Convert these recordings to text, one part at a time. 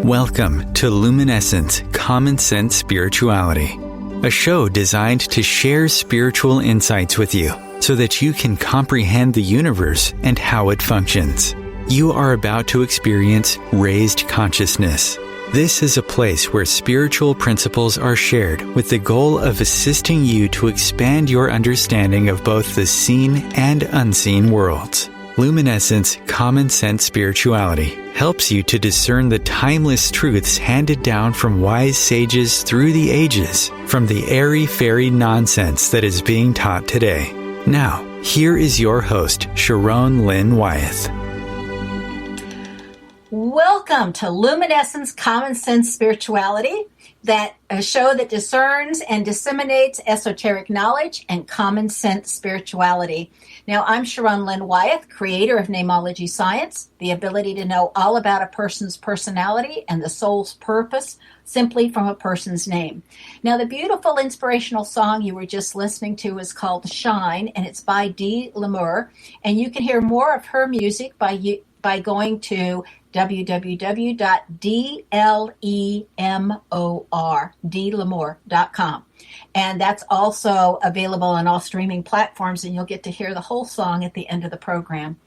Welcome to Luminescence, Common Sense Spirituality, a show designed to share spiritual insights with you so that you can comprehend the universe and how it functions. You are about to experience raised consciousness. This is a place where spiritual principles are shared with the goal of assisting you to expand your understanding of both the seen and unseen worlds. Luminescence Common Sense Spirituality helps you to discern the timeless truths handed down from wise sages through the ages, from the airy-fairy nonsense that is being taught today. Now, here is your host, Sharon Lynn Wyeth. Welcome to Luminescence Common Sense Spirituality, a show that discerns and disseminates esoteric knowledge and common sense spirituality. Now, I'm Sharon Lynn Wyeth, creator of Namology Science, the ability to know all about a person's personality and the soul's purpose simply from a person's name. Now, the beautiful inspirational song you were just listening to is called Shine, and it's by Dee Lamore, and you can hear more of her music by going to www.dlemore.com. And that's also available on all streaming platforms, and you'll get to hear the whole song at the end of the program.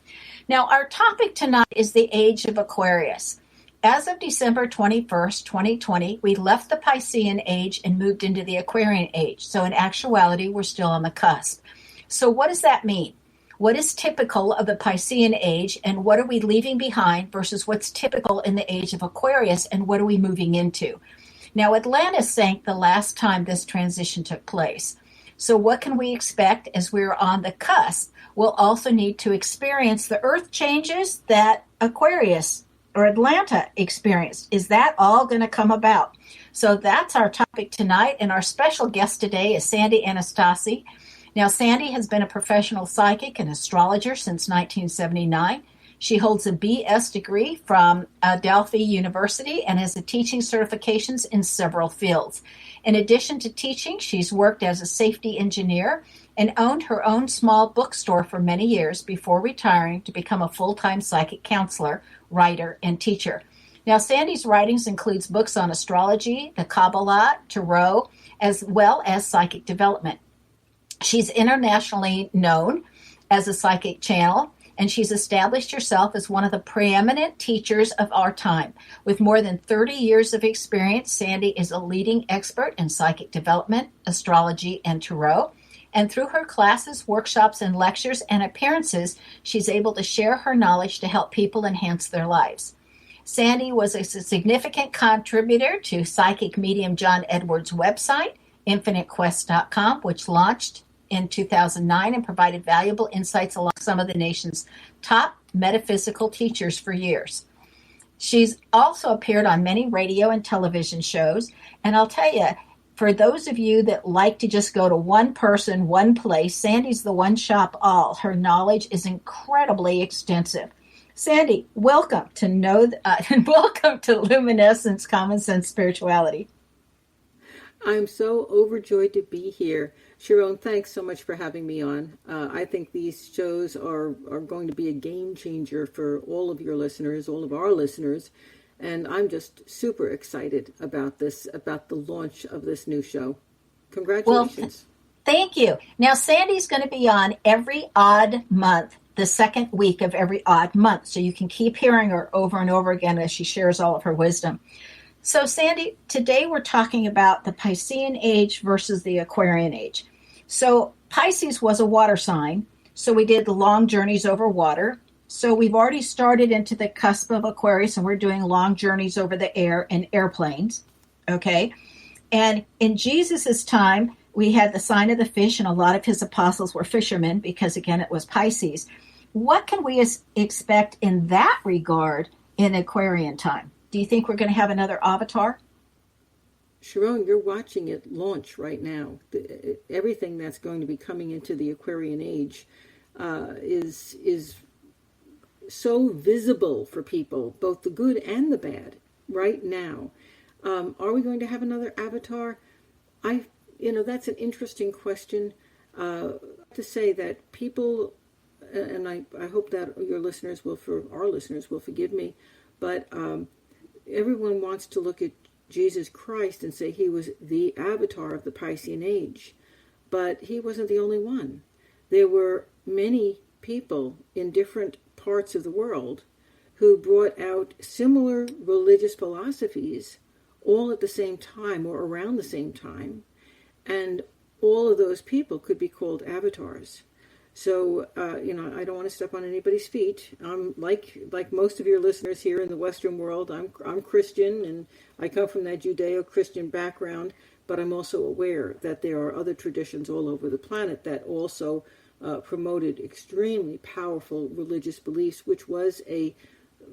Now, our topic tonight is the Age of Aquarius. As of December 21st, 2020, we left the Piscean Age and moved into the Aquarian Age. So in actuality, we're still on the cusp. So what does that mean? What is typical of the Piscean Age, and what are we leaving behind versus what's typical in the Age of Aquarius, and what are we moving into? Now, Atlantis sank the last time this transition took place. So what can we expect as we're on the cusp? We'll also need to experience the Earth changes that Aquarius or Atlanta experienced. Is that all going to come about? So that's our topic tonight, and our special guest today is Sandy Anastasi. Now, Sandy has been a professional psychic and astrologer since 1979. She holds a BS degree from Adelphi University and has teaching certifications in several fields. In addition to teaching, she's worked as a safety engineer and owned her own small bookstore for many years before retiring to become a full-time psychic counselor, writer, and teacher. Now, Sandy's writings includes books on astrology, the Kabbala, tarot, as well as psychic development. She's internationally known as a psychic channel, and she's established herself as one of the preeminent teachers of our time. With more than 30 years of experience, Sandy is a leading expert in psychic development, astrology, and tarot. And through her classes, workshops, and lectures and appearances, she's able to share her knowledge to help people enhance their lives. Sandy was a significant contributor to psychic medium John Edwards' website, InfiniteQuest.com, which launched in 2009 and provided valuable insights along some of the nation's top metaphysical teachers for years. She's also appeared on many radio and television shows, and I'll tell you, for those of you that like to just go to one person, one place, Sandy's the one shop all. Her knowledge is incredibly extensive. Sandy, welcome to welcome to Luminescence Common Sense Spirituality. I'm so overjoyed to be here. Sharon, thanks so much for having me on. I think these shows are going to be a game changer for all of your listeners, all of our listeners, and I'm just super excited about the launch of this new show. Congratulations. Well, thank you. Now, Sandy's going to be on every odd month, the second week of every odd month, so you can keep hearing her over and over again as she shares all of her wisdom. So, Sandy, today we're talking about the Piscean Age versus the Aquarian Age. So, Pisces was a water sign, so we did long journeys over water. So, we've already started into the cusp of Aquarius, and we're doing long journeys over the air and airplanes, okay? And in Jesus' time, we had the sign of the fish, and a lot of his apostles were fishermen because, again, it was Pisces. What can we expect in that regard in Aquarian time? Do you think we're going to have another avatar? Sharon, you're watching it launch right now. Everything that's going to be coming into the Aquarian Age is so visible for people, both the good and the bad, right now. Are we going to have another avatar? That's an interesting question. To say that people, and I hope that our listeners will forgive me, but everyone wants to look at Jesus Christ and say he was the avatar of the Piscean Age, but he wasn't the only one. There were many people in different parts of the world who brought out similar religious philosophies all at the same time or around the same time, and all of those people could be called avatars. So, I don't want to step on anybody's feet. I'm like most of your listeners here in the Western world. I'm Christian, and I come from that Judeo-Christian background, but I'm also aware that there are other traditions all over the planet that also promoted extremely powerful religious beliefs, which was a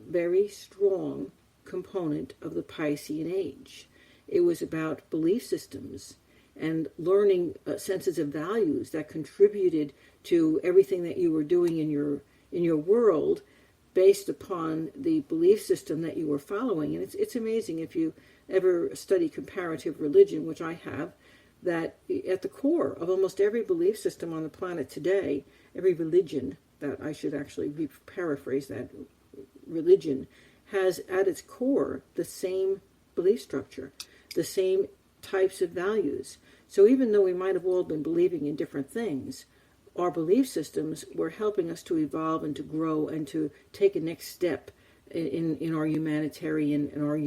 very strong component of the Piscean Age. It was about belief systems and learning senses of values that contributed to everything that you were doing in your world based upon the belief system that you were following. And it's amazing if you ever study comparative religion, which I have, that at the core of almost every belief system on the planet today, every religion, that I should actually paraphrase that, religion has at its core the same belief structure, the same types of values. So even though we might have all been believing in different things, our belief systems were helping us to evolve and to grow and to take a next step in our humanitarian and our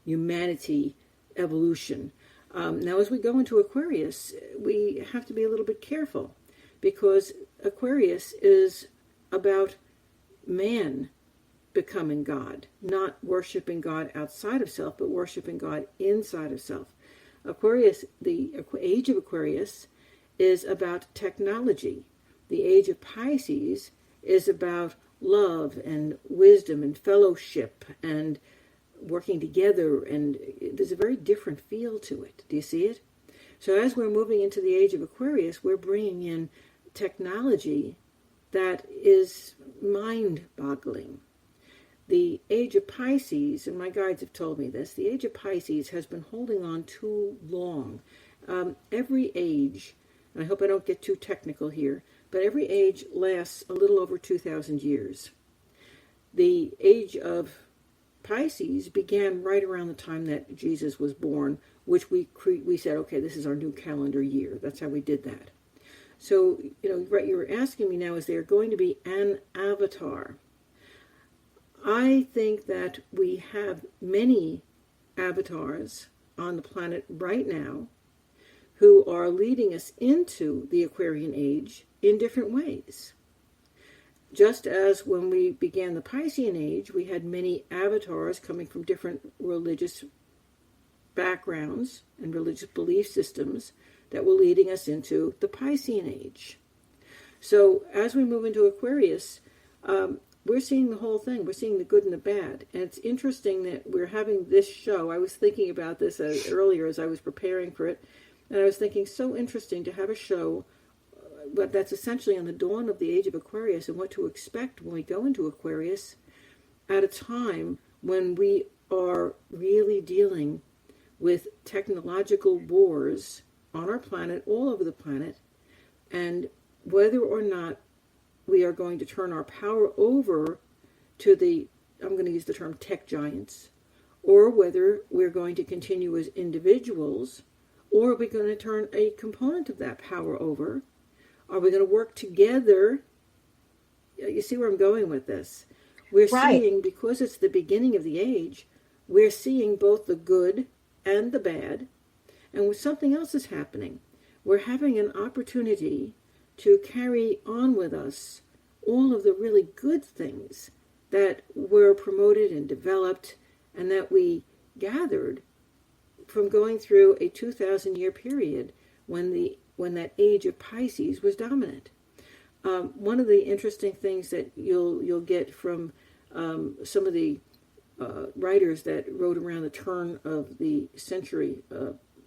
humanity evolution. Now, as we go into Aquarius, we have to be a little bit careful, because Aquarius is about man becoming God, not worshiping God outside of self, but worshiping God inside of self. Aquarius, the age of Aquarius, is about technology. The age of Pisces is about love and wisdom and fellowship and working together, and there's a very different feel to it. Do you see it? So as we're moving into the age of Aquarius, we're bringing in technology that is mind-boggling. The age of Pisces, and my guides have told me this, the age of Pisces has been holding on too long. Every age, and I hope I don't get too technical here, but every age lasts a little over 2,000 years. The age of Pisces began right around the time that Jesus was born, which we said, okay, this is our new calendar year. That's how we did that. So, what you're asking me now is there going to be an avatar. I think that we have many avatars on the planet right now who are leading us into the Aquarian Age in different ways. Just as when we began the Piscean Age, we had many avatars coming from different religious backgrounds and religious belief systems that were leading us into the Piscean Age. So as we move into Aquarius, we're seeing the whole thing. We're seeing the good and the bad. And it's interesting that we're having this show. I was thinking about this earlier as I was preparing for it. And I was thinking, so interesting to have a show but that's essentially on the dawn of the age of Aquarius and what to expect when we go into Aquarius at a time when we are really dealing with technological wars on our planet, all over the planet, and whether or not we are going to turn our power over to the, I'm going to use the term tech giants, or whether we're going to continue as individuals, or are we going to turn a component of that power over? Are we going to work together? You see where I'm going with this? We're seeing, because it's the beginning of the age, we're seeing both the good and the bad, and something else is happening. We're having an opportunity to carry on with us all of the really good things that were promoted and developed and that we gathered from going through a 2,000-year period when that age of Pisces was dominant. One of the interesting things that you'll get from some of the writers that wrote around the turn of the century,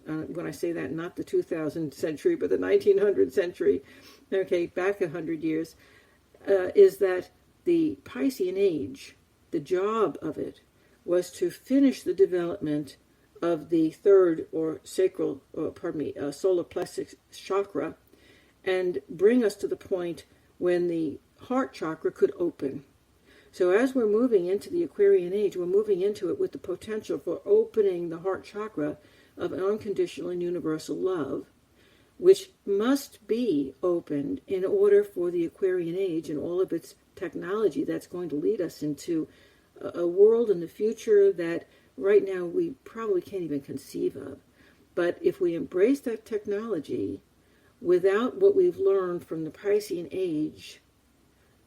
when I say that, not the 2000 century, but the 1900 century, okay, back 100 years, is that the Piscean Age, the job of it, was to finish the development of the third or solar plexus chakra, and bring us to the point when the heart chakra could open. So as we're moving into the Aquarian Age, we're moving into it with the potential for opening the heart chakra of unconditional and universal love, which must be opened in order for the Aquarian Age and all of its technology that's going to lead us into a world in the future that right now we probably can't even conceive of. But if we embrace that technology without what we've learned from the Piscean Age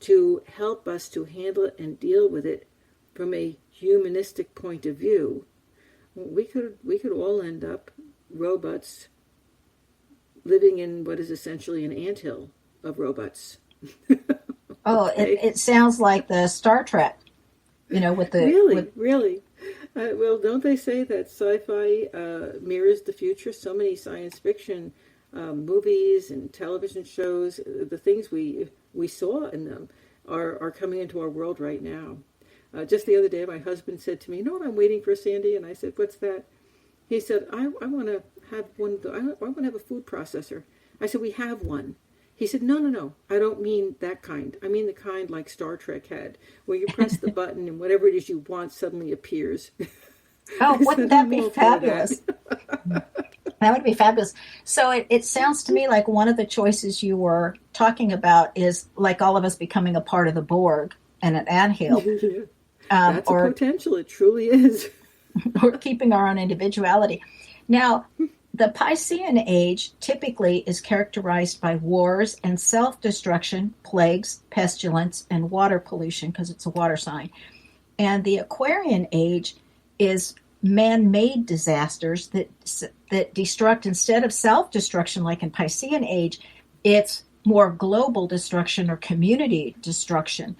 to help us to handle it and deal with it from a humanistic point of view, we could all end up robots living in what is essentially an anthill of robots. Oh, Okay? it sounds like the Star Trek, with the... Really. Well, don't they say that sci-fi mirrors the future? So many science fiction movies and television shows, the things we saw in them are coming into our world right now. Just the other day, my husband said to me, "You know what I'm waiting for, Sandy?" And I said, "What's that?" He said, I want to have one. I want to have a food processor. I said, "We have one." He said, No. I don't mean that kind. I mean the kind like Star Trek had, where you press the button and whatever it is you want suddenly appears. Oh, wouldn't that be fabulous? That would be fabulous. So it sounds to me like one of the choices you were talking about is like all of us becoming a part of the Borg and an anthill. That's a potential. It truly is. Or keeping our own individuality. Now, the Piscean Age typically is characterized by wars and self-destruction, plagues, pestilence, and water pollution because it's a water sign. And the Aquarian Age is man-made disasters that destruct instead of self-destruction like in Piscean Age, it's more global destruction or community destruction.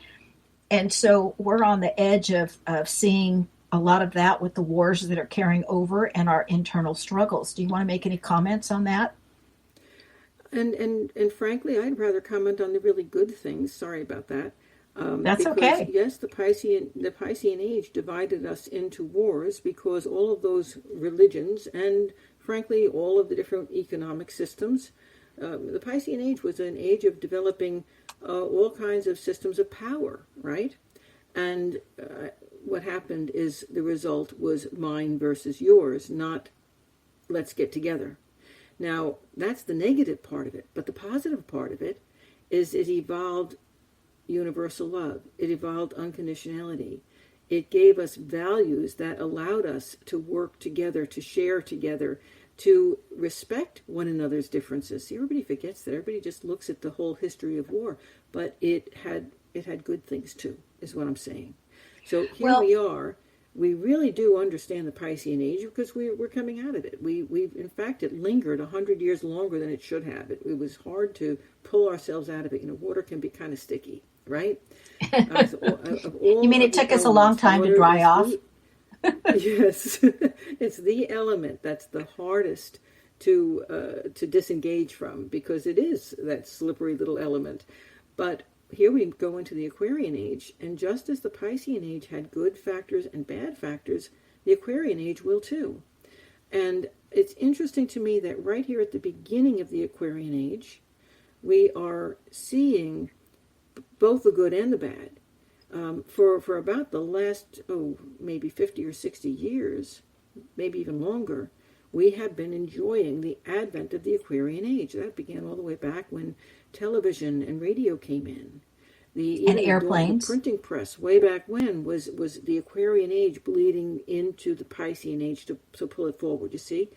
And so we're on the edge of seeing a lot of that with the wars that are carrying over and our internal struggles. Do you want to make any comments on that? And frankly, I'd rather comment on the really good things. Sorry about that. That's because, okay. Yes, the Piscean Age divided us into wars because all of those religions and, frankly, all of the different economic systems. The Piscean Age was an age of developing all kinds of systems of power, right? And what happened is the result was mine versus yours, not let's get together. Now, that's the negative part of it, but the positive part of it is it evolved universal love. It evolved unconditionality. It gave us values that allowed us to work together, to share together, to respect one another's differences. See, everybody forgets that. Everybody just looks at the whole history of war, but it had good things too, is what I'm saying. So here we are. We really do understand the Piscean Age because we're coming out of it. We in fact, it lingered 100 years longer than it should have. It was hard to pull ourselves out of it. Water can be kind of sticky, right? You mean it took us a long time to dry off? Yes, it's the element that's the hardest to disengage from because it is that slippery little element. But here we go into the Aquarian Age, and just as the Piscean Age had good factors and bad factors, the Aquarian Age will too. And it's interesting to me that right here at the beginning of the Aquarian Age, we are seeing both the good and the bad. For about the last, maybe 50 or 60 years, maybe even longer, we have been enjoying the advent of the Aquarian Age. That began all the way back when television and radio came in. And airplanes. The printing press way back when was the Aquarian Age bleeding into the Piscean Age to pull it forward, you see?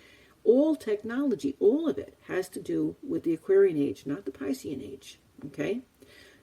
All technology, all of it has to do with the Aquarian Age, not the Piscean Age, okay?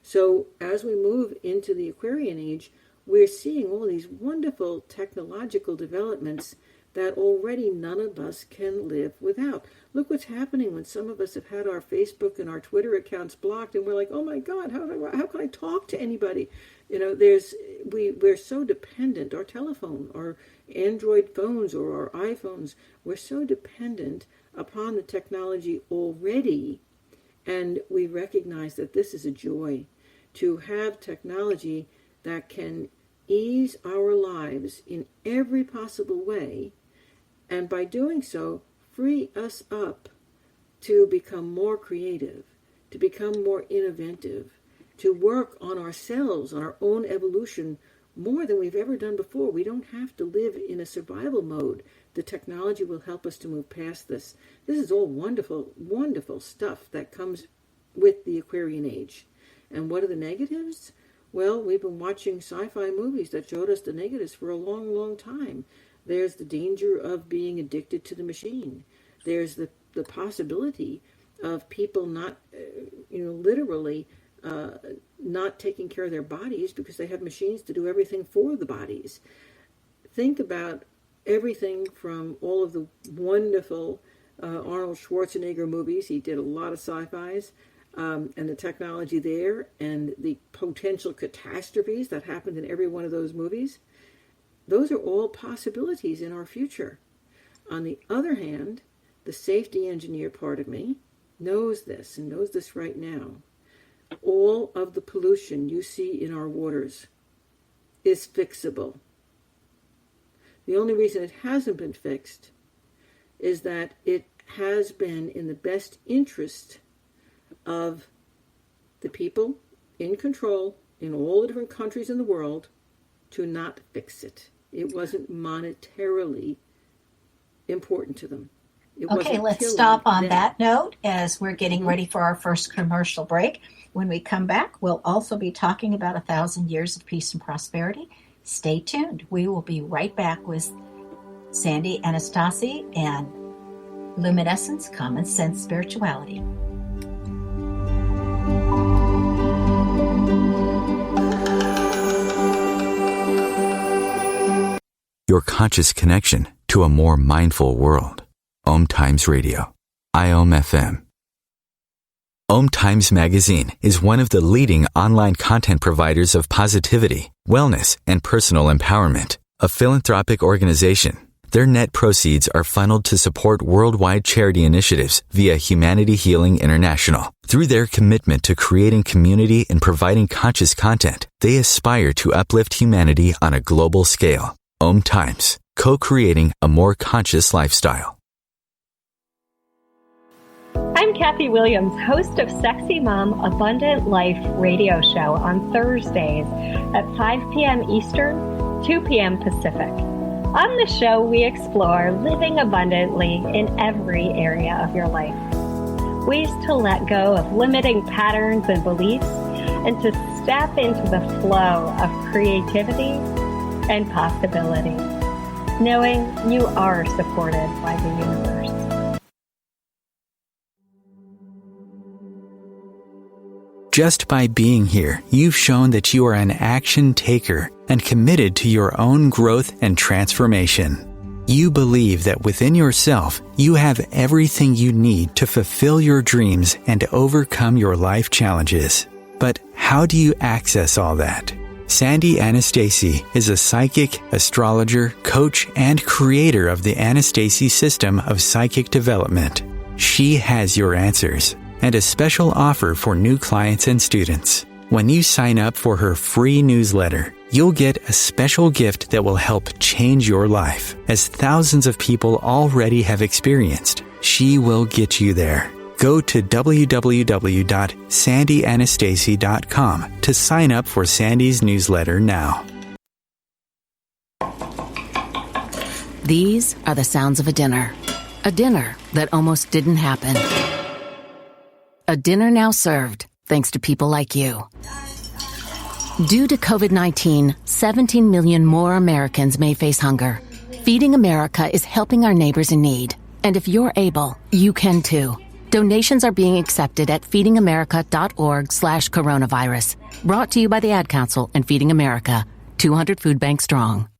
So as we move into the Aquarian Age, we're seeing all these wonderful technological developments that already none of us can live without. Look what's happening when some of us have had our Facebook and our Twitter accounts blocked, and we're like, oh my God, how can I talk to anybody? We're so dependent. Our telephone, our Android phones or our iPhones, we're so dependent upon the technology already, and we recognize that this is a joy to have technology that can ease our lives in every possible way, and by doing so, free us up to become more creative, to become more innovative, to work on ourselves, on our own evolution, more than we've ever done before. We don't have to live in a survival mode. The technology will help us to move past this. This is all wonderful, wonderful stuff that comes with the Aquarian Age. And what are the negatives? Well, we've been watching sci-fi movies that showed us the negatives for a long, long time. There's the danger of being addicted to the machine. There's the possibility of people not, literally not taking care of their bodies because they have machines to do everything for the bodies. Think about everything from all of the wonderful Arnold Schwarzenegger movies. He did a lot of sci-fis, and the technology there, and the potential catastrophes that happened in every one of those movies. Those are all possibilities in our future. On the other hand, the safety engineer part of me knows this, and knows this right now. All of the pollution you see in our waters is fixable. The only reason it hasn't been fixed is that it has been in the best interest of the people in control in all the different countries in the world to not fix it. It wasn't monetarily important to them. Okay, let's stop on that note as we're getting ready for our first commercial break. When we come back, we'll also be talking about 1,000 years of peace and prosperity. Stay tuned. We will be right back with Sandy Anastasi and Luminescence, Common Sense Spirituality. Your conscious connection to a more mindful world. OMTimes Radio, IOM-FM. OMTimes Magazine is one of the leading online content providers of positivity, wellness, and personal empowerment. A philanthropic organization, their net proceeds are funneled to support worldwide charity initiatives via Humanity Healing International. Through their commitment to creating community and providing conscious content, they aspire to uplift humanity on a global scale. OMTimes, co-creating a more conscious lifestyle. I'm Kathy Williams, host of Sexy Mom Abundant Life radio show on Thursdays at 5 p.m. Eastern, 2 p.m. Pacific. On the show, we explore living abundantly in every area of your life. Ways to let go of limiting patterns and beliefs and to step into the flow of creativity and possibility, knowing you are supported by the universe. Just by being here, you've shown that you are an action taker and committed to your own growth and transformation. You believe that within yourself, you have everything you need to fulfill your dreams and overcome your life challenges. But how do you access all that? Sandy Anastasi is a psychic, astrologer, coach, and creator of the Anastasi system of psychic development. She has your answers and a special offer for new clients and students. When you sign up for her free newsletter, you'll get a special gift that will help change your life. As thousands of people already have experienced, she will get you there. Go to www.sandyanastasi.com to sign up for Sandy's newsletter now. These are the sounds of a dinner that almost didn't happen. A dinner now served, thanks to people like you. Due to COVID-19, 17 million more Americans may face hunger. Feeding America is helping our neighbors in need. And if you're able, you can too. Donations are being accepted at feedingamerica.org/coronavirus. Brought to you by the Ad Council and Feeding America, 200 Food Bank strong.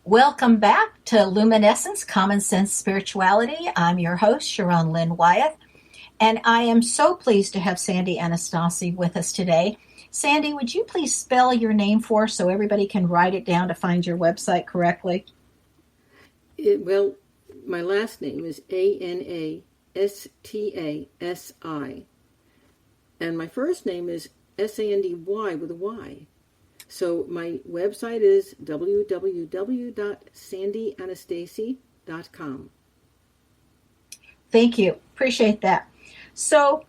Welcome back to Luminescence, Common Sense Spirituality. I'm your host, Sharon Lynn Wyeth, and I am so pleased to have Sandy Anastasi with us today. Sandy, would you please spell your name for us so everybody can write it down to find your website correctly? Well, my last name is Anastasi, and my first name is Sandy with a Y. So my website is www.sandyanastasi.com. Thank you. Appreciate that. So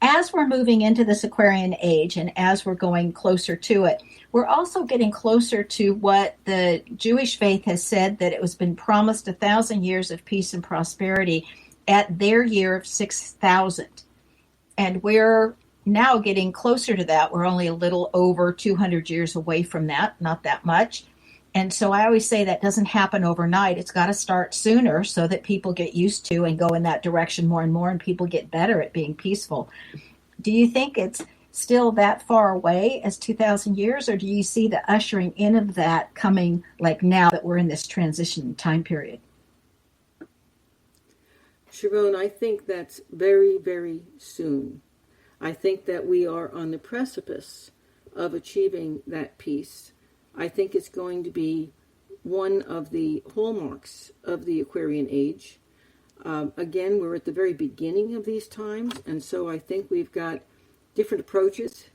as we're moving into this Aquarian age and as we're going closer to it, we're also getting closer to what the Jewish faith has said, that it was been promised 1,000 years of peace and prosperity at their year of 6,000. And we're now getting closer to that. We're only a little over 200 years away from that, not that much. And so I always say that doesn't happen overnight. It's got to start sooner so that people get used to and go in that direction more and more, and people get better at being peaceful. Do you think it's still that far away as 2,000 years, or do you see the ushering in of that coming like now that we're in this transition time period? Sharon, I think that's very, very soon. I think that we are on the precipice of achieving that peace. I think it's going to be one of the hallmarks of the Aquarian Age. Again, we're at the very beginning of these times, and so I think we've got different approaches.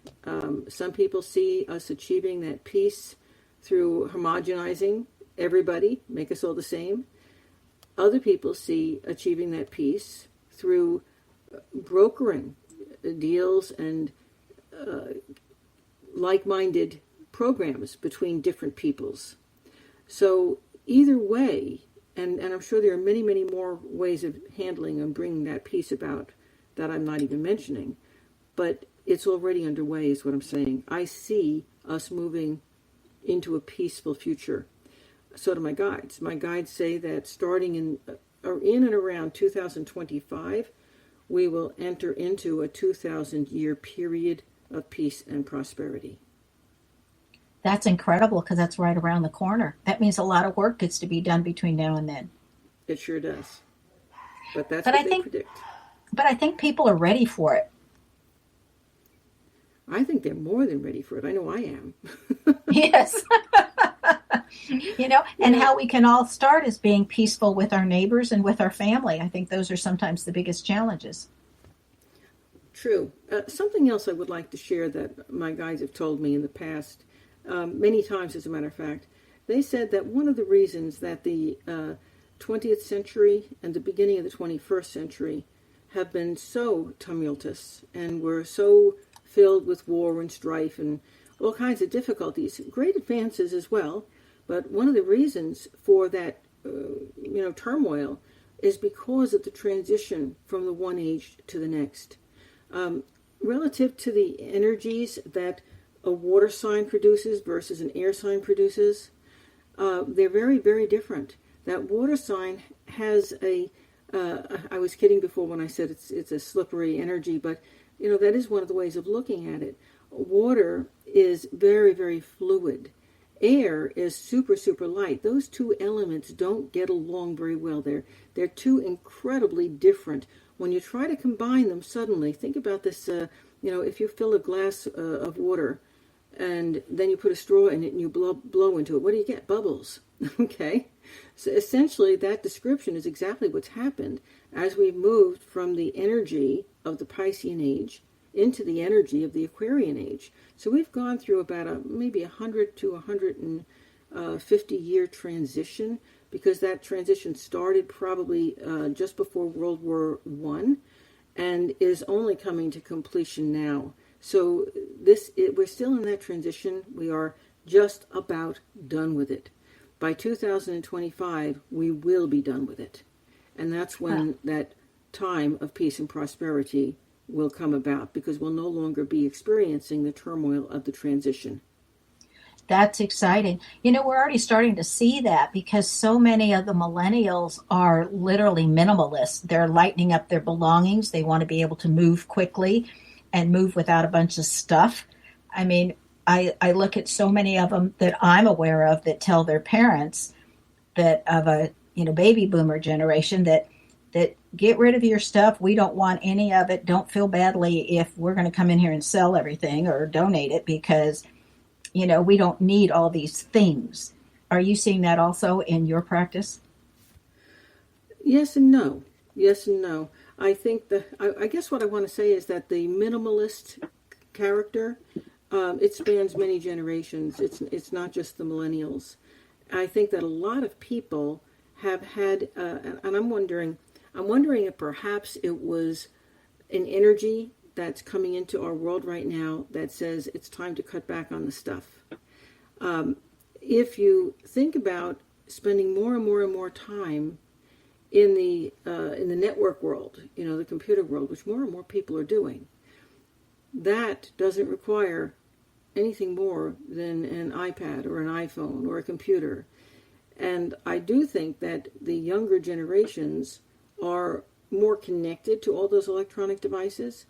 Some people see us achieving that peace through homogenizing everybody, make us all the same. Other people see achieving that peace through brokering deals and like-minded programs between different peoples. So either way, and I'm sure there are many, many more ways of handling and bringing that peace about that I'm not even mentioning, but it's already underway is what I'm saying. I see us moving into a peaceful future. So do my guides. My guides say that starting in and around 2025, we will enter into a 2,000-year period of peace and prosperity. That's incredible, because that's right around the corner. That means a lot of work gets to be done between now and then. It sure does. But that's what they predict. But I think people are ready for it. I think they're more than ready for it. I know I am. Yes. And how we can all start is being peaceful with our neighbors and with our family. I think those are sometimes the biggest challenges. True. Something else I would like to share that my guides have told me in the past, many times as a matter of fact. They said that one of the reasons that the 20th century and the beginning of the 21st century have been so tumultuous and were so filled with war and strife and all kinds of difficulties, great advances as well, but one of the reasons for that turmoil is because of the transition from the one age to the next. Relative to the energies that a water sign produces versus an air sign produces, they're very, very different. That water sign has I was kidding before when I said it's a slippery energy, but that is one of the ways of looking at it. Water is very, very fluid. Air is super, super light. Those two elements don't get along very well. They're two incredibly different. When you try to combine them suddenly, think about this, if you fill a glass of water and then you put a straw in it and you blow into it, what do you get? Bubbles. Okay? So essentially that description is exactly what's happened as we've moved from the energy of the Piscean Age into the energy of the Aquarian Age. So we've gone through about maybe 100 to 150 year transition, because that transition started probably just before World War I and is only coming to completion now. So we're still in that transition. We are just about done with it. By 2025, we will be done with it. And that's when that time of peace and prosperity will come about, because we'll no longer be experiencing the turmoil of the transition. That's exciting. We're already starting to see that, because so many of the millennials are literally minimalists. They're lightening up their belongings. They want to be able to move quickly and move without a bunch of stuff. I mean, I look at so many of them that I'm aware of that tell their parents that of a baby boomer generation that get rid of your stuff. We don't want any of it. Don't feel badly if we're going to come in here and sell everything or donate it, because we don't need all these things. Are you seeing that also in your practice? Yes and no. Yes and no. I think I guess what I want to say is that the minimalist character, it spans many generations. It's not just the millennials. I think that a lot of people have had, and I'm wondering, I'm wondering if perhaps it was an energy that's coming into our world right now that says it's time to cut back on the stuff. If you think about spending more and more and more time in the network world, the computer world, which more and more people are doing, that doesn't require anything more than an iPad or an iPhone or a computer. And I do think that the younger generations are more connected to all those electronic devices,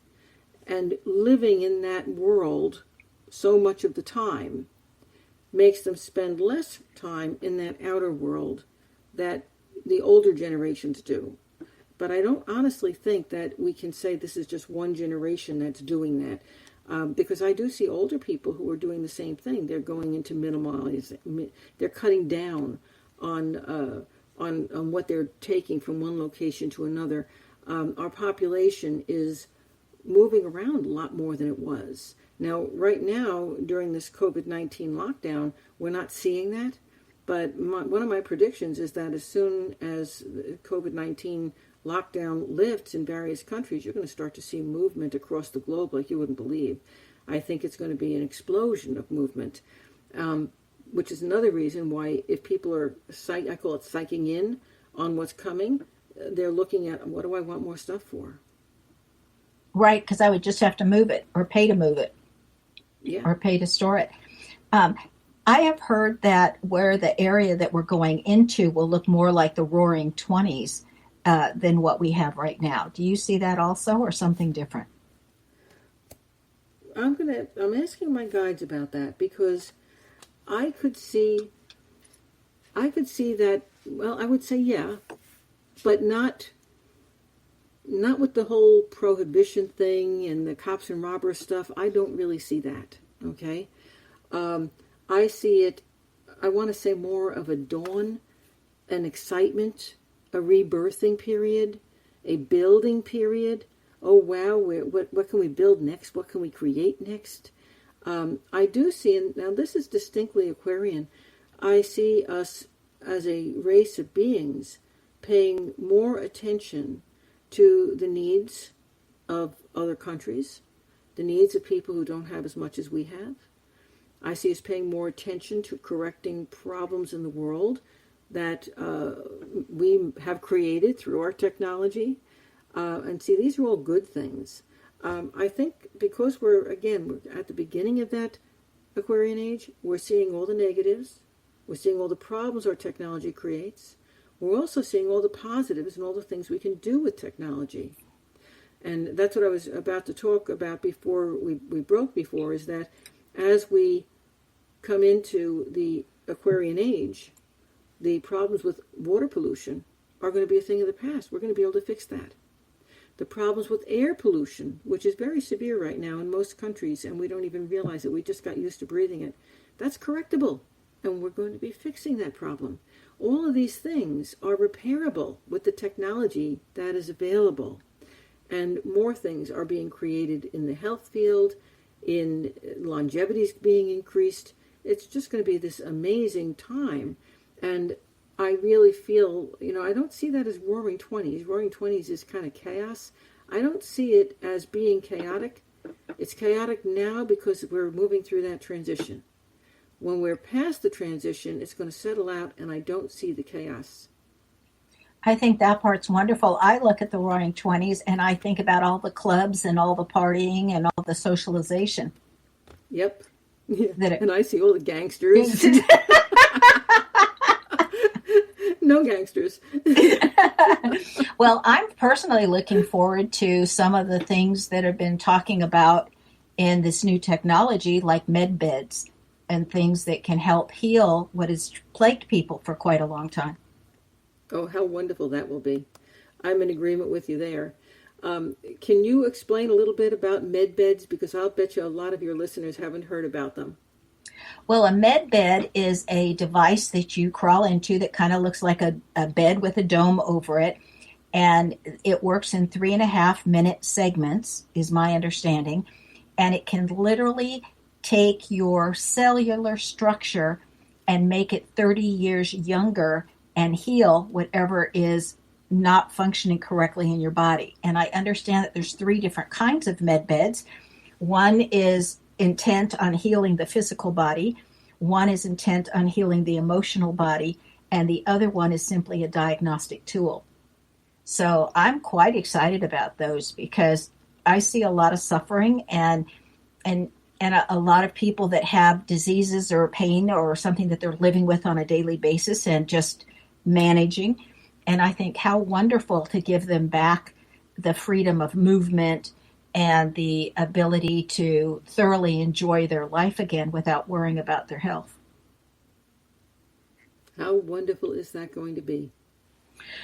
and living in that world so much of the time makes them spend less time in that outer world that the older generations do. But I don't honestly think that we can say this is just one generation that's doing that. Because I do see older people who are doing the same thing. They're going into they're cutting down on what they're taking from one location to another. Our population is moving around a lot more than it was. Now, right now, during this COVID-19 lockdown, we're not seeing that. But one of my predictions is that as soon as the COVID-19 lockdown lifts in various countries, you're going to start to see movement across the globe like you wouldn't believe. I think it's going to be an explosion of movement, which is another reason why if people are, I call it psyching in on what's coming, they're looking at, what do I want more stuff for? Right, because I would just have to move it or pay to move it, or pay to store it. I have heard that where the area that we're going into will look more like the Roaring 20s than what we have right now. Do you see that also, or something different? I'm asking my guides about that, because I could see that. Well, I would say yeah, but not with the whole prohibition thing and the cops and robbers stuff. I don't really see that. Okay, I see it. I want to say more of a dawn, an excitement, a rebirthing period, a building period. Oh, wow, what can we build next? What can we create next? I do see, and now this is distinctly Aquarian, I see us as a race of beings paying more attention to the needs of other countries, the needs of people who don't have as much as we have. I see us paying more attention to correcting problems in the world that we have created through our technology. And see, these are all good things. I think because we're at the beginning of that Aquarian Age, we're seeing all the negatives. We're seeing all the problems our technology creates. We're also seeing all the positives and all the things we can do with technology. And that's what I was about to talk about before we broke before, is that as we come into the Aquarian Age, the problems with water pollution are going to be a thing of the past. We're going to be able to fix that. The problems with air pollution, which is very severe right now in most countries, and we don't even realize it. We just got used to breathing it. That's correctable, and we're going to be fixing that problem. All of these things are repairable with the technology that is available. And more things are being created in the health field, in longevity is being increased. It's just going to be this amazing time. And I really feel, I don't see that as Roaring 20s. Roaring 20s is kind of chaos. I don't see it as being chaotic. It's chaotic now because we're moving through that transition. When we're past the transition, it's going to settle out, and I don't see the chaos. I think that part's wonderful. I look at the Roaring 20s and I think about all the clubs and all the partying and all the socialization. Yep. And I see all the gangsters. No gangsters. Well, I'm personally looking forward to some of the things that have been talking about in this new technology, like med beds and things that can help heal what has plagued people for quite a long time. Oh, how wonderful that will be. I'm in agreement with you there. Can you explain a little bit about med beds? Because I'll bet you a lot of your listeners haven't heard about them. Well, a med bed is a device that you crawl into that kind of looks like a bed with a dome over it. And it works in 3.5-minute segments, is my understanding. And it can literally take your cellular structure and make it 30 years younger and heal whatever is not functioning correctly in your body. And I understand that there's 3 different kinds of med beds. One is intent on healing the physical body, one is intent on healing the emotional body, and the other one is simply a diagnostic tool. So I'm quite excited about those because I see a lot of suffering and a lot of people that have diseases or pain or something that they're living with on a daily basis and just managing. And I think how wonderful to give them back the freedom of movement and the ability to thoroughly enjoy their life again without worrying about their health. How wonderful is that going to be?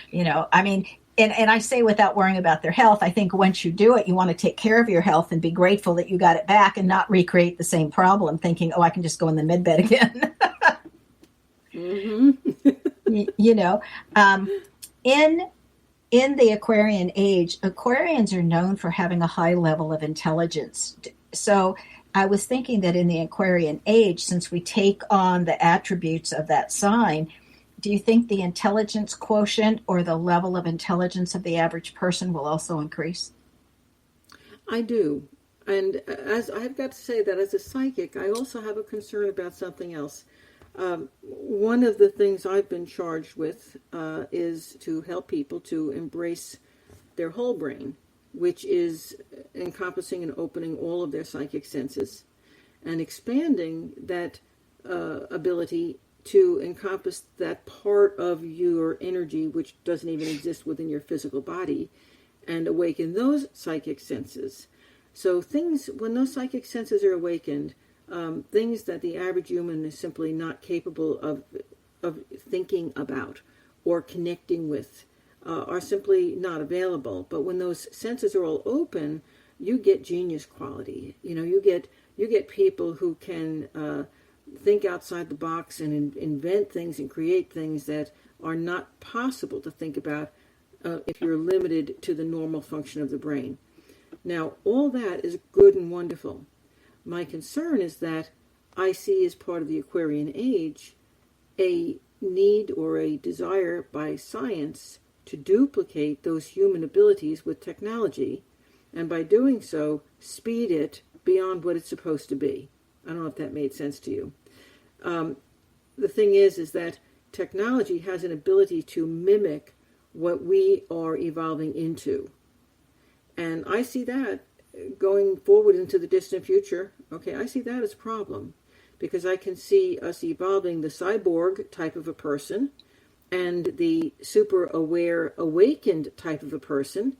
You know, I mean, and I say without worrying about their health, I think once you do it, you want to take care of your health and be grateful that you got it back and not recreate the same problem thinking, oh, I can just go in the med bed again. Mm-hmm. You know, in the Aquarian Age, Aquarians are known for having a high level of intelligence. So I was thinking that in the Aquarian Age, since we take on the attributes of that sign, do you think the intelligence quotient or the level of intelligence of the average person will also increase? I do. And as I've got to say that as a psychic, I also have a concern about something else. One of the things I've been charged with is to help people to embrace their whole brain, which is encompassing and opening all of their psychic senses and expanding that ability to encompass that part of your energy which doesn't even exist within your physical body and awaken those psychic senses. So things, when those psychic senses are awakened, things that the average human is simply not capable of thinking about or connecting with are simply not available. But when those senses are all open, you get genius quality. You know, you get people who can think outside the box and invent things and create things that are not possible to think about if you're limited to the normal function of the brain. Now, all that is good and wonderful. My concern is that I see as part of the Aquarian Age a need or a desire by science to duplicate those human abilities with technology, and by doing so, speed it beyond what it's supposed to be. I don't know if that made sense to you. The thing is that technology has an ability to mimic what we are evolving into. And I see that going forward into the distant future. Okay, I see that as a problem because I can see us evolving the cyborg type of a person and the super aware awakened type of a person.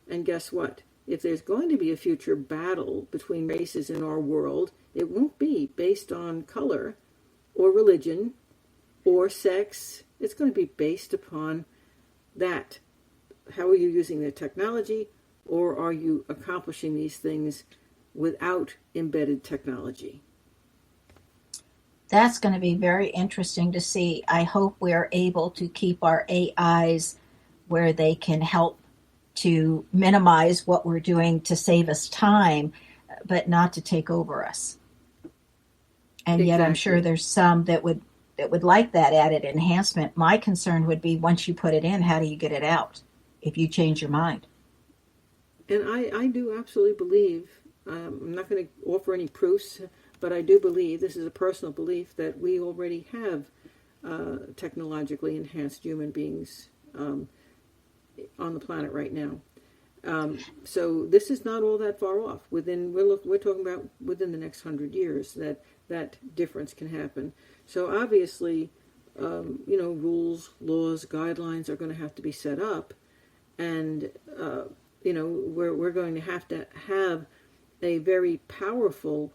And guess what? If there's going to be a future battle between races in our world, it won't be based on color or religion or sex. It's going to be based upon that. How are you using the technology, or are you accomplishing these things without embedded technology? That's going to be very interesting to see. I hope we're able to keep our AIs where they can help to minimize what we're doing to save us time, but not to take over us. And Exactly. Yet I'm sure there's some that would like that added enhancement. My concern would be once you put it in, how do you get it out if you change your mind? And I do absolutely believe, I'm not going to offer any proofs, but I do believe, this is a personal belief, that we already have technologically enhanced human beings on the planet right now. So this is not all that far off. We're talking about within the next 100 years that difference can happen. So obviously, rules, laws, guidelines are going to have to be set up, and we're going to have a very powerful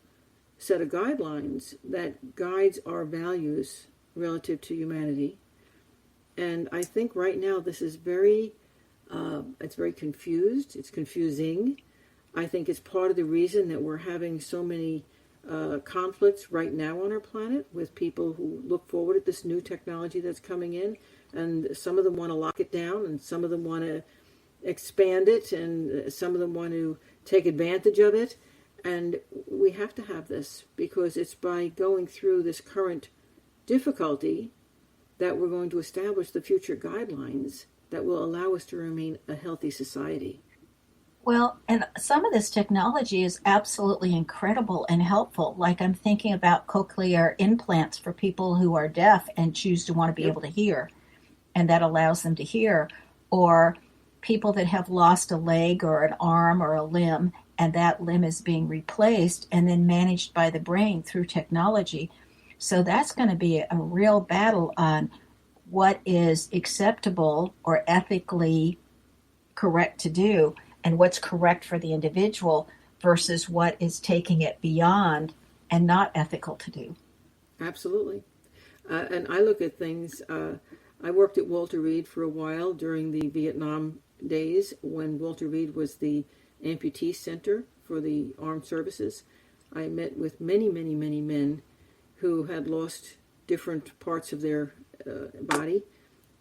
set of guidelines that guides our values relative to humanity. And I think right now this is it's very confused. It's confusing. I think it's part of the reason that we're having so many conflicts right now on our planet with people who look forward at this new technology that's coming in, and some of them want to lock it down, and some of them want to expand it, and some of them want to take advantage of it. And we have to have this because it's by going through this current difficulty that we're going to establish the future guidelines that will allow us to remain a healthy society. Well, and some of this technology is absolutely incredible and helpful. Like I'm thinking about cochlear implants for people who are deaf and choose to want to be able to hear, and that allows them to hear. Or people that have lost a leg or an arm or a limb, and that limb is being replaced and then managed by the brain through technology. So that's going to be a real battle on what is acceptable or ethically correct to do, and what's correct for the individual versus what is taking it beyond and not ethical to do. Absolutely. And I look at things, I worked at Walter Reed for a while during the Vietnam days when Walter Reed was the amputee center for the armed services. I met with many, many, many men who had lost different parts of their body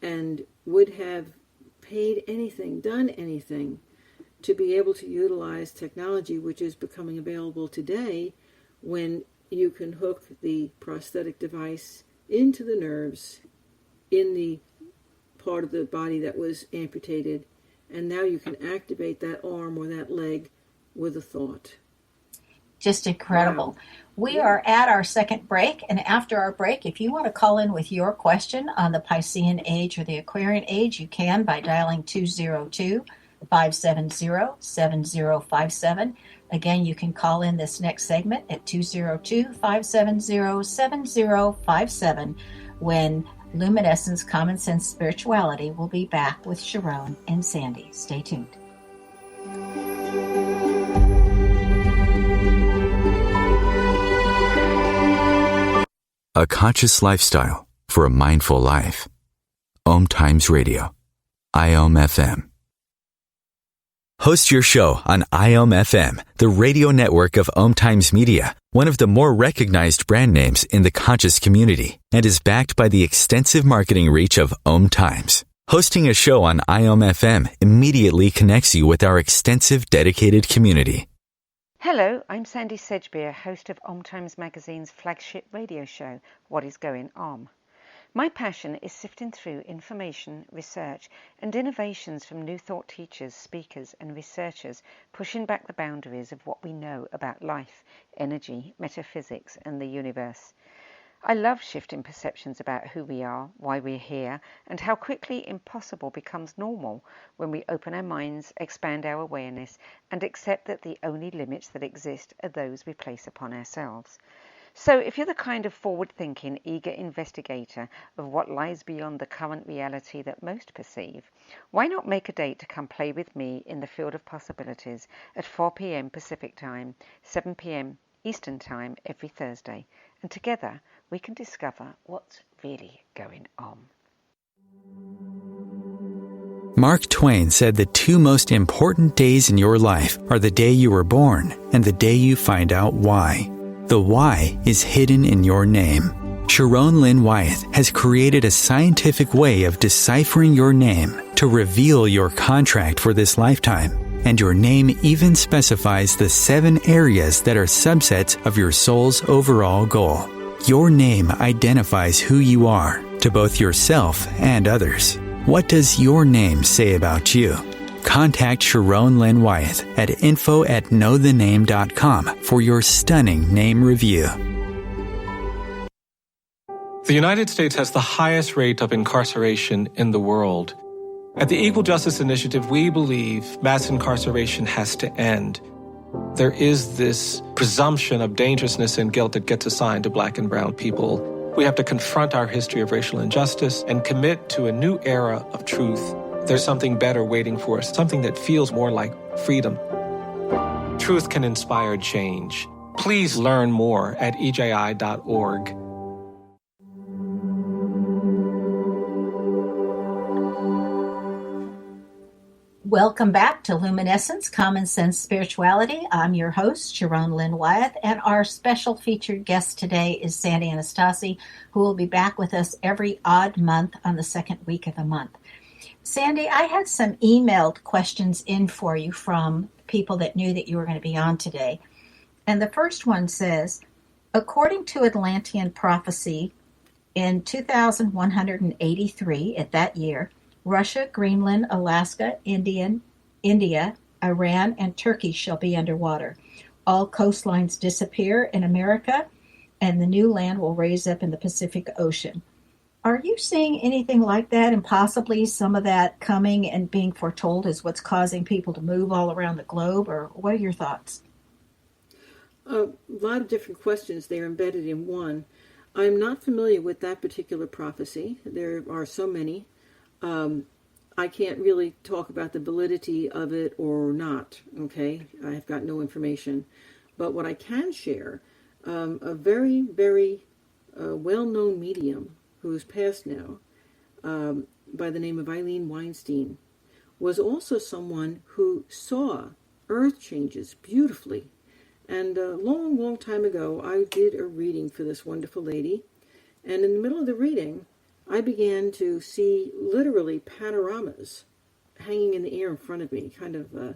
and would have paid anything, done anything to be able to utilize technology which is becoming available today, when you can hook the prosthetic device into the nerves in the part of the body that was amputated, and now you can activate that arm or that leg with a thought. Just incredible. Wow. We are at our second break, and after our break, if you want to call in with your question on the Piscean Age or the Aquarian Age, you can by dialing 202-570-7057. Again, you can call in this next segment at 202-570-7057 when Luminescence Common Sense Spirituality will be back with Sharon and Sandy. Stay tuned. A conscious lifestyle for a mindful life. OMTimes Radio. IOM FM. Host your show on IOM FM, the radio network of OMTimes Media, one of the more recognized brand names in the conscious community, and is backed by the extensive marketing reach of OMTimes. Hosting a show on IOM FM immediately connects you with our extensive dedicated community. Hello, I'm Sandy Sedgbeer, host of OMTimes Magazine's flagship radio show, What is Going On? My passion is sifting through information, research, and innovations from new thought teachers, speakers, and researchers, pushing back the boundaries of what we know about life, energy, metaphysics, and the universe. I love shifting perceptions about who we are, why we're here, and how quickly impossible becomes normal when we open our minds, expand our awareness, and accept that the only limits that exist are those we place upon ourselves. So if you're the kind of forward-thinking, eager investigator of what lies beyond the current reality that most perceive, why not make a date to come play with me in the field of possibilities at 4 p.m. Pacific Time, 7 p.m. Eastern Time every Thursday, and together we can discover what's really going on. Mark Twain said the two most important days in your life are the day you were born and the day you find out why. The why is hidden in your name. Sharon Lynn Wyeth has created a scientific way of deciphering your name to reveal your contract for this lifetime. And your name even specifies the 7 areas that are subsets of your soul's overall goal. Your name identifies who you are to both yourself and others. What does your name say about you? Contact Sharon Lynn Wyeth at info@knowthename.com for your stunning name review. The United States has the highest rate of incarceration in the world. At the Equal Justice Initiative, we believe mass incarceration has to end. There is this presumption of dangerousness and guilt that gets assigned to Black and brown people. We have to confront our history of racial injustice and commit to a new era of truth. There's something better waiting for us, something that feels more like freedom. Truth can inspire change. Please learn more at EJI.org. Welcome back to Luminescence, Common Sense Spirituality. I'm your host, Sharon Lynn Wyeth, and our special featured guest today is Sandy Anastasi, who will be back with us every odd month on the second week of the month. Sandy, I had some emailed questions in for you from people that knew that you were going to be on today. And the first one says, according to Atlantean prophecy, in 2183, at that year, Russia, Greenland, Alaska, India, Iran, and Turkey shall be underwater. All coastlines disappear in America, and the new land will raise up in the Pacific Ocean. Are you seeing anything like that, and possibly some of that coming and being foretold is what's causing people to move all around the globe, or what are your thoughts? A lot of different questions there embedded in one. I'm not familiar with that particular prophecy. There are so many. I can't really talk about the validity of it or not, okay? I've got no information. But what I can share, a very, very well-known medium who's passed now, by the name of Eileen Weinstein, was also someone who saw earth changes beautifully. And a long, long time ago, I did a reading for this wonderful lady. And in the middle of the reading, I began to see literally panoramas hanging in the air in front of me, kind of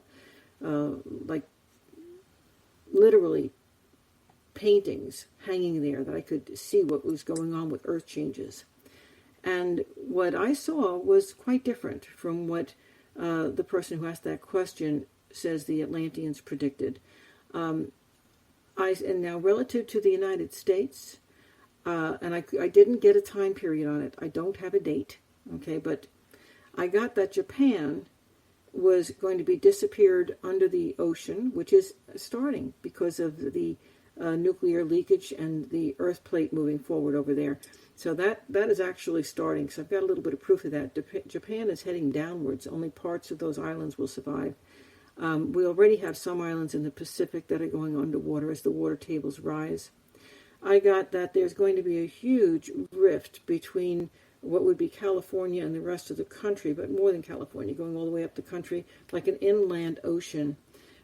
like literally paintings hanging there that I could see what was going on with earth changes. And what I saw was quite different from what the person who asked that question says the Atlanteans predicted. And now relative to the United States, and I didn't get a time period on it. I don't have a date, okay, but I got that Japan was going to be disappeared under the ocean, which is starting because of the nuclear leakage and the earth plate moving forward over there. So that is actually starting. So I've got a little bit of proof of that. Japan is heading downwards. Only parts of those islands will survive. We already have some islands in the Pacific that are going underwater as the water tables rise. I got that there's going to be a huge rift between what would be California and the rest of the country, but more than California, going all the way up the country, like an inland ocean.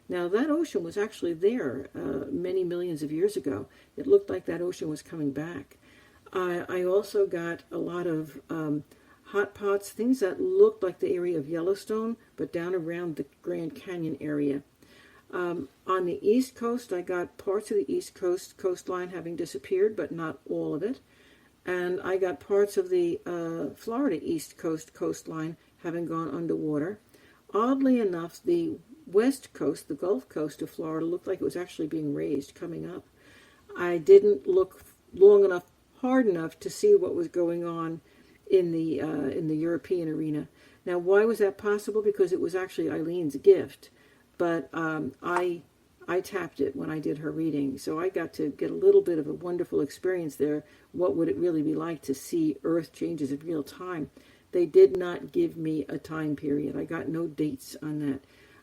Now, that ocean was actually there many millions of years ago. It looked like that ocean was coming back. I also got a lot of hot pots, things that looked like the area of Yellowstone, but down around the Grand Canyon area. On the East Coast, I got parts of the East Coast coastline having disappeared, but not all of it. And I got parts of the Florida East Coast coastline having gone underwater. Oddly enough, the West Coast, the Gulf Coast of Florida, looked like it was actually being raised, coming up. I didn't look long enough, hard enough to see what was going on in the European arena. Now, why was that possible? Because it was actually Eileen's gift, but I tapped it when I did her reading, so I got to get a little bit of a wonderful experience there. What would it really be like to see Earth changes in real time? They did not give me a time period. I got no dates on that.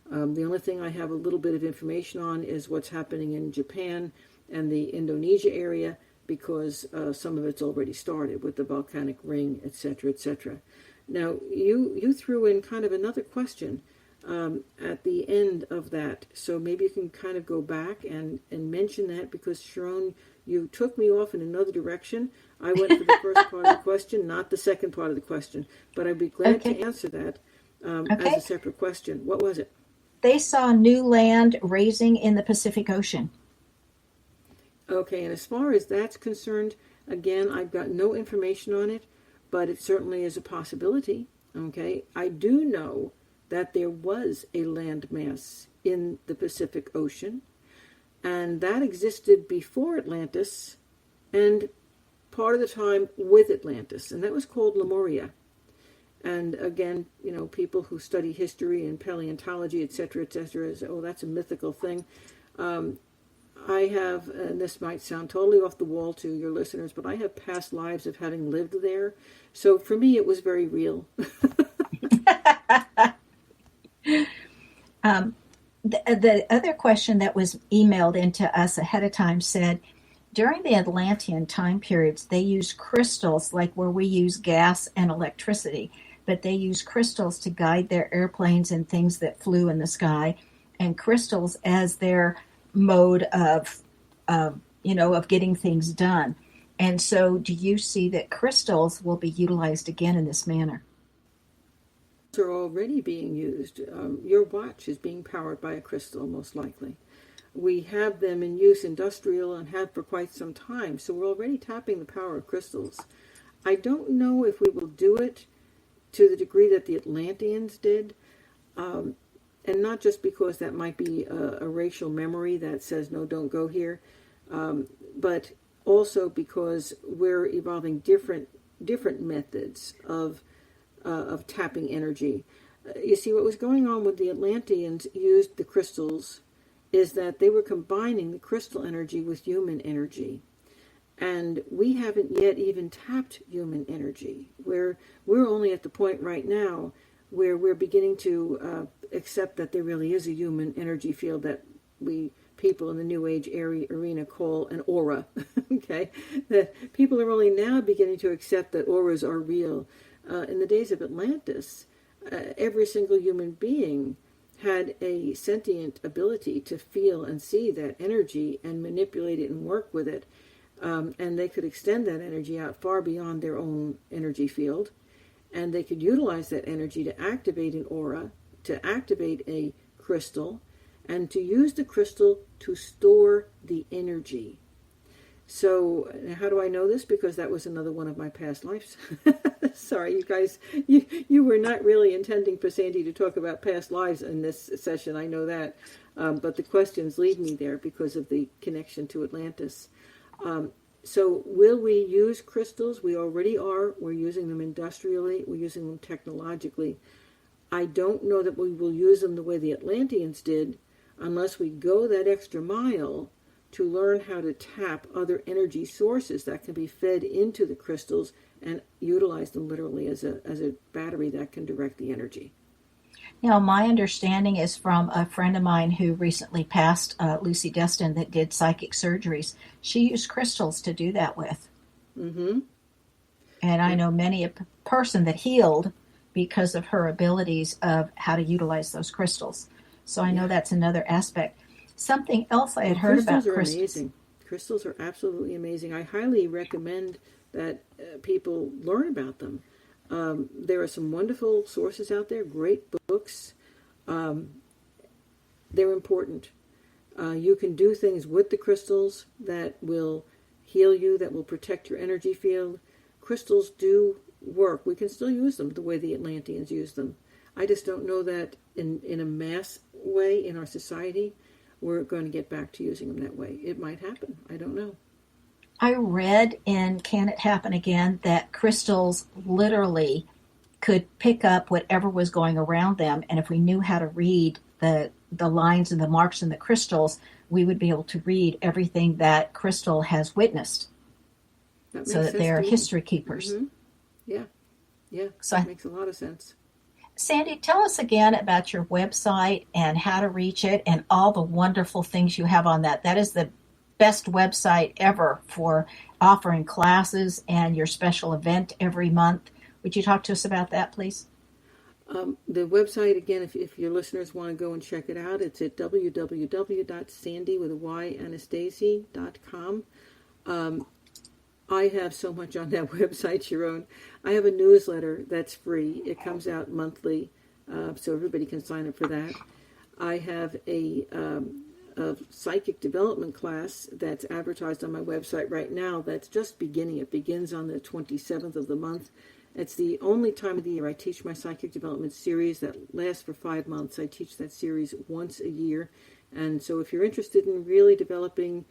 The only thing I have a little bit of information on is what's happening in Japan and the Indonesia area, because some of it's already started with the volcanic ring, etc., etc. Now, you threw in kind of another question at the end of that, so maybe you can kind of go back and mention that, because Sharon, you took me off in another direction. I went for the first part of the question, not the second part of the question, but I'd be glad to answer that as a separate question. What was it? They saw new land raising in the Pacific Ocean. Okay, and as far as that's concerned, again, I've got no information on it, but it certainly is a possibility. Okay, I do know that there was a landmass in the Pacific Ocean, and that existed before Atlantis and part of the time with Atlantis, and that was called Lemuria. And again, you know, people who study history and paleontology, etc., say, oh, that's a mythical thing. I have, and this might sound totally off the wall to your listeners, but I have past lives of having lived there. So for me, it was very real. The other question that was emailed into us ahead of time said, during the Atlantean time periods, they used crystals like where we use gas and electricity, but they used crystals to guide their airplanes and things that flew in the sky, and crystals as their mode of getting things done. And so do you see that crystals will be utilized again in this manner? Are already being used. Your watch is being powered by a crystal, most likely. We have them in use industrial and have for quite some time, so we're already tapping the power of crystals. I don't know if we will do it to the degree that the Atlanteans did, and not just because that might be a racial memory that says, no, don't go here, but also because we're evolving different methods of tapping energy. You see, what was going on with the Atlanteans used the crystals is that they were combining the crystal energy with human energy. And we haven't yet even tapped human energy. We're only at the point right now where we're beginning to accept that there really is a human energy field that we people in the New Age arena call an aura. Okay, that people are only now beginning to accept that auras are real. In the days of Atlantis, every single human being had a sentient ability to feel and see that energy and manipulate it and work with it. And they could extend that energy out far beyond their own energy field. And they could utilize that energy to activate an aura, to activate a crystal, and to use the crystal to store the energy. So how do I know this? Because that was another one of my past lives. Sorry, you guys, you were not really intending for Sandy to talk about past lives in this session, I know that. But the questions lead me there because of the connection to Atlantis. So will we use crystals? We already are. We're using them industrially. We're using them technologically. I don't know that we will use them the way the Atlanteans did unless we go that extra mile to learn how to tap other energy sources that can be fed into the crystals and utilize them literally as a battery that can direct the energy. Now, my understanding is from a friend of mine who recently passed, Lucy Destin, that did psychic surgeries. She used crystals to do that with. Mm-hmm. And I know many a person that healed because of her abilities of how to utilize those crystals. So I know that's another aspect. Something else I had heard about crystals. Crystals are amazing. Crystals are absolutely amazing. I highly recommend that people learn about them. There are some wonderful sources out there, great books. They're important. You can do things with the crystals that will heal you, that will protect your energy field. Crystals do work. We can still use them the way the Atlanteans used them. I just don't know that in a mass way in our society, we're going to get back to using them that way. It might happen. I don't know. I read in Can It Happen Again that crystals literally could pick up whatever was going around them, and if we knew how to read the lines and the marks in the crystals, we would be able to read everything that crystal has witnessed. So that they're history keepers. Mm-hmm. Yeah, so that makes a lot of sense. Sandy, tell us again about your website and how to reach it and all the wonderful things you have on that. That is the best website ever for offering classes and your special event every month. Would you talk to us about that, please? The website, again, if your listeners want to go and check it out, it's at www.sandy.com. I have so much on that website, Sharon. I have a newsletter that's free. It comes out monthly, so everybody can sign up for that. I have a psychic development class that's advertised on my website right now that's just beginning. It begins on the 27th of the month. It's the only time of the year I teach my psychic development series that lasts for 5 months. I teach that series once a year. And so if you're interested in really developing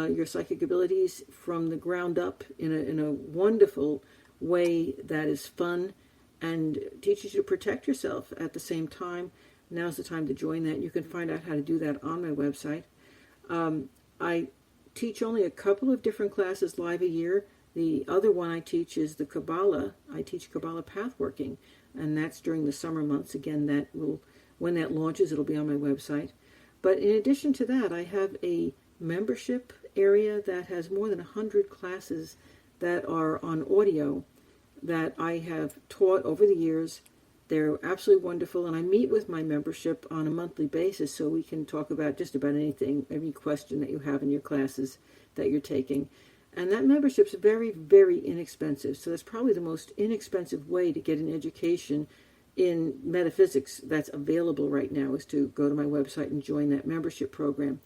your psychic abilities from the ground up in a wonderful way that is fun and teaches you to protect yourself at the same time, now's the time to join that. You can find out how to do that on my website. I teach only a couple of different classes live a year. The other one I teach is the Kabbala. I teach Kabbala pathworking, and that's during the summer months. Again, when that launches, it'll be on my website. But in addition to that, I have a membership area that has more than 100 classes that are on audio that I have taught over the years. They're absolutely wonderful, and I meet with my membership on a monthly basis so we can talk about just about anything, every question that you have in your classes that you're taking. And that membership's very, very inexpensive. So that's probably the most inexpensive way to get an education in metaphysics that's available right now, is to go to my website and join that membership program.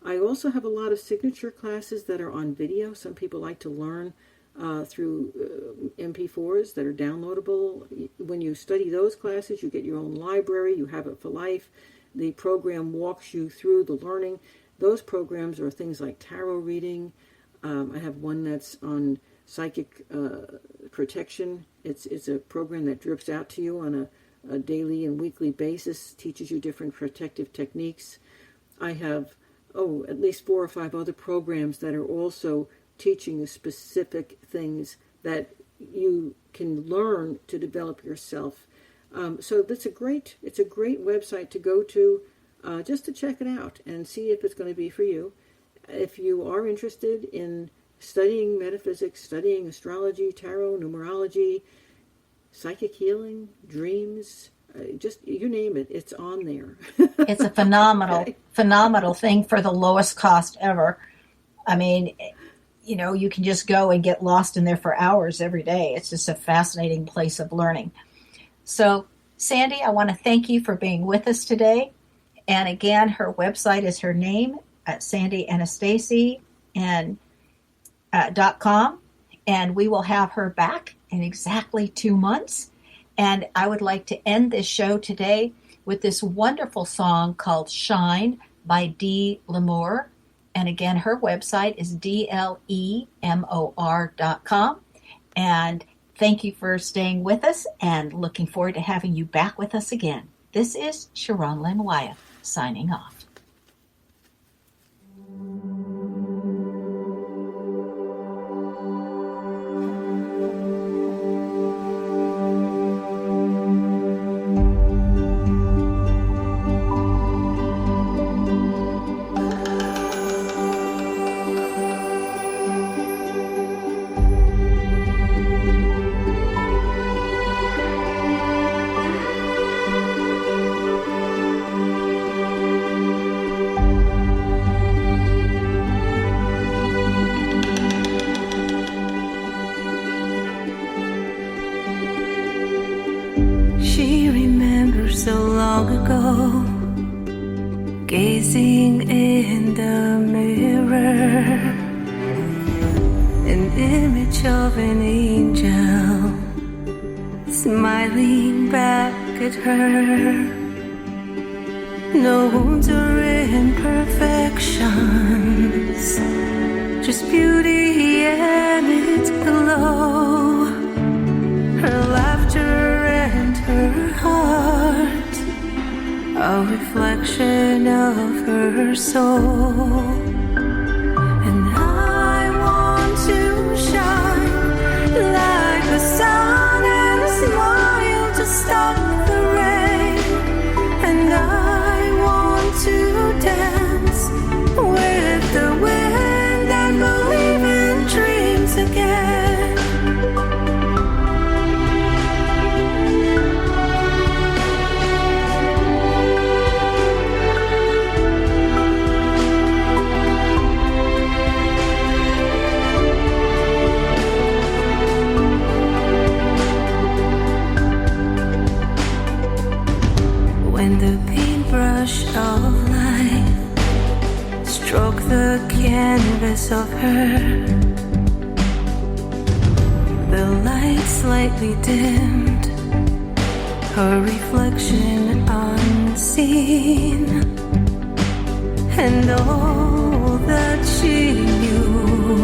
I also have a lot of signature classes that are on video. Some people like to learn through MP4s that are downloadable. When you study those classes, you get your own library. You have it for life. The program walks you through the learning. Those programs are things like tarot reading. I have one that's on psychic protection. It's a program that drips out to you on a daily and weekly basis, teaches you different protective techniques. I have, at least 4 or 5 other programs that are also teaching you specific things that you can learn to develop yourself. So it's a great website to go to just to check it out and see if it's going to be for you. If you are interested in studying metaphysics, studying astrology, tarot, numerology, psychic healing, dreams, just you name it, it's on there. It's a phenomenal thing for the lowest cost ever. I mean, you can just go and get lost in there for hours every day. It's just a fascinating place of learning. So, Sandy, I want to thank you for being with us today. And again, her website is her name at Sandy Anastasi and .com. And we will have her back in exactly 2 months. And I would like to end this show today with this wonderful song called Shine by Dee L'Amour. And again, her website is DLEMOR.com. And thank you for staying with us and looking forward to having you back with us again. This is Sharon Lynn Wyeth signing off. Gazing in the mirror, an image of an angel smiling back at her. No wounds or imperfections, just beauty and its glow. Her laughter and her heart, a reflection of her soul. And I want to shine like the sun and smile to stop the rain. And I want to dance with the wind and believe in dreams again. When the paintbrush of light stroke the canvas of her, the light slightly dimmed, her reflection unseen, and all that she knew